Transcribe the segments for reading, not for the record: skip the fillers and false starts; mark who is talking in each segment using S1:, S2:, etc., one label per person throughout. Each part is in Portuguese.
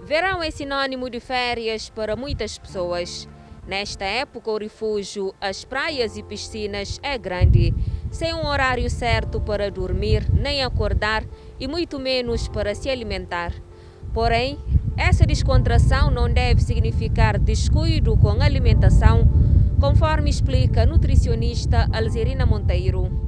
S1: Verão é sinônimo de férias para muitas pessoas. Nesta época, o refúgio, as praias e piscinas é grande, sem um horário certo para dormir, nem acordar e muito menos para se alimentar. Porém, essa descontração não deve significar descuido com a alimentação, conforme explica a nutricionista Alzerina Monteiro.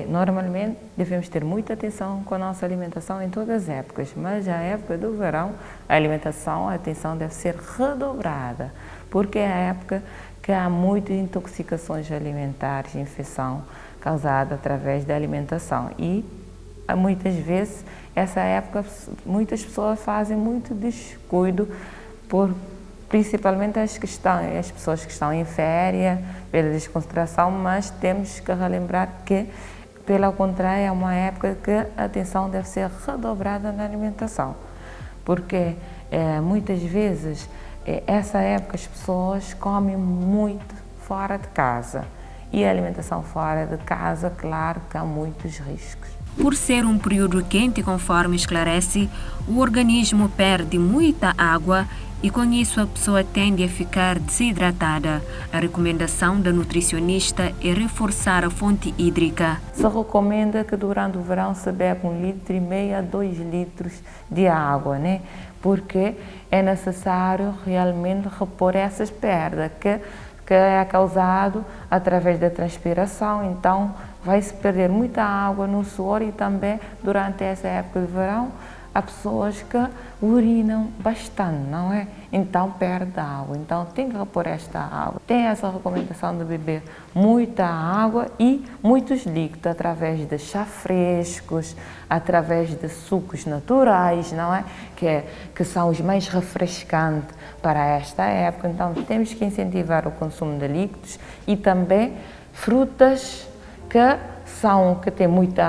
S2: Normalmente devemos ter muita atenção com a nossa alimentação em todas as épocas, mas na época do verão a alimentação, a atenção deve ser redobrada, porque é a época que há muitas intoxicações alimentares, infecção causada através da alimentação e muitas vezes essa época muitas pessoas fazem muito descuido principalmente as pessoas que estão em férias pela descontração, mas temos que relembrar que pelo contrário, é uma época que a atenção deve ser redobrada na alimentação, porque muitas vezes, essa época as pessoas comem muito fora de casa e a alimentação fora de casa, claro que há muitos riscos.
S1: Por ser um período quente, conforme esclarece, o organismo perde muita água e com isso a pessoa tende a ficar desidratada. A recomendação da nutricionista é reforçar a fonte hídrica.
S2: Se recomenda que durante o verão se bebe 1,5 litro a 2 litros de água, né? Porque é necessário realmente repor essas perdas que é causado através da transpiração, então vai-se perder muita água no suor e também durante essa época de verão há pessoas que urinam bastante, não é? Então perde água, então tem que repor esta água. Tem essa recomendação de beber muita água e muitos líquidos através de chá frescos, através de sucos naturais, não é? Que são os mais refrescantes para esta época, então temos que incentivar o consumo de líquidos e também frutas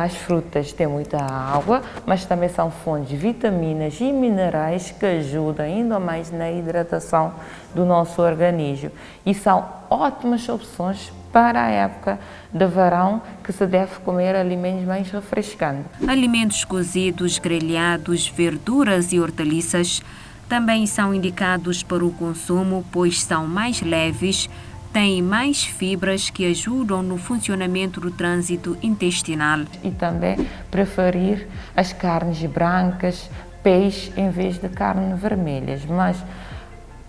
S2: as frutas têm muita água, mas também são fontes de vitaminas e minerais que ajudam ainda mais na hidratação do nosso organismo e são ótimas opções para a época de verão que se deve comer alimentos mais refrescantes.
S1: Alimentos cozidos, grelhados, verduras e hortaliças também são indicados para o consumo, pois são mais leves, têm mais fibras que ajudam no funcionamento do trânsito intestinal.
S2: E também preferir as carnes brancas, peixe, em vez de carnes vermelhas. Mas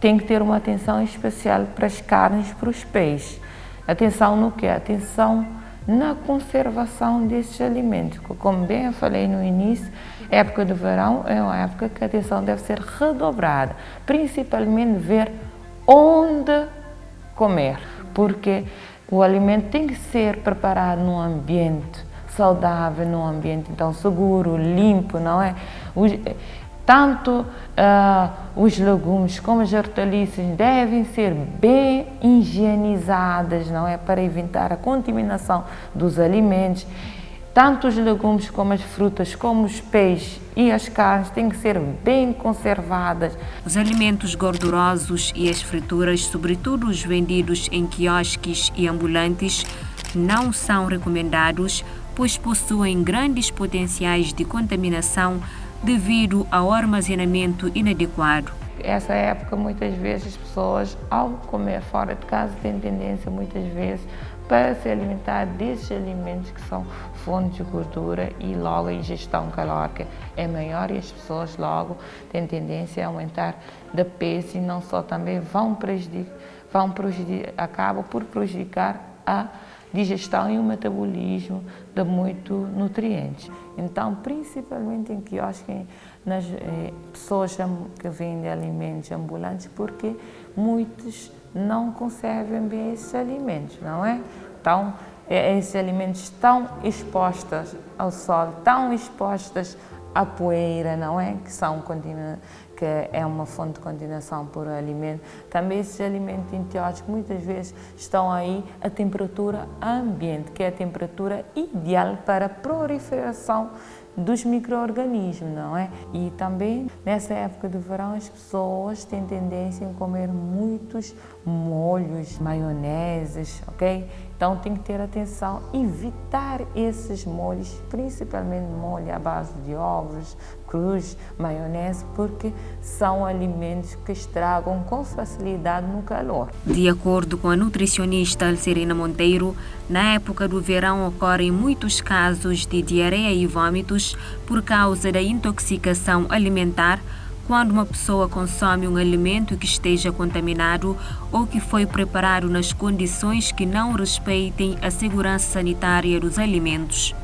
S2: tem que ter uma atenção especial para as carnes e para os peixes. Atenção no quê? Atenção na conservação desses alimentos. Como bem eu falei no início, a época do verão é uma época que a atenção deve ser redobrada. Principalmente ver onde comer, porque o alimento tem que ser preparado num ambiente saudável, num ambiente então seguro, limpo, não é? Tanto os legumes como as hortaliças devem ser bem higienizadas, não é? Para evitar a contaminação dos alimentos. Tanto os legumes como as frutas, como os peixes e as carnes têm que ser bem conservadas.
S1: Os alimentos gordurosos e as frituras, sobretudo os vendidos em quiosques e ambulantes, não são recomendados, pois possuem grandes potenciais de contaminação devido ao armazenamento inadequado.
S2: Essa época, muitas vezes, as pessoas, ao comer fora de casa, têm tendência, muitas vezes, para se alimentar desses alimentos que são fontes de gordura e logo a ingestão calórica é maior e as pessoas logo têm tendência a aumentar de peso e não só também acabam por prejudicar a digestão e o metabolismo de muitos nutrientes. Então, principalmente em quiosques, nas pessoas que vendem alimentos ambulantes, porque muitos não conservam bem esses alimentos, não é? Então, esses alimentos estão expostos ao sol, estão expostos à poeira, não é? Que é uma fonte de contaminação por alimento. Também esses alimentos enteógenos muitas vezes estão aí a temperatura ambiente, que é a temperatura ideal para a proliferação dos micro-organismos, não é? E também, nessa época de verão, as pessoas têm tendência a comer muitos molhos, maioneses, ok? Então tem que ter atenção, evitar esses molhos, principalmente molho à base de ovos, crus, maionese, porque são alimentos que estragam com facilidade no calor.
S1: De acordo com a nutricionista Alcerina Monteiro, na época do verão ocorrem muitos casos de diarreia e vômitos por causa da intoxicação alimentar, quando uma pessoa consome um alimento que esteja contaminado ou que foi preparado nas condições que não respeitem a segurança sanitária dos alimentos.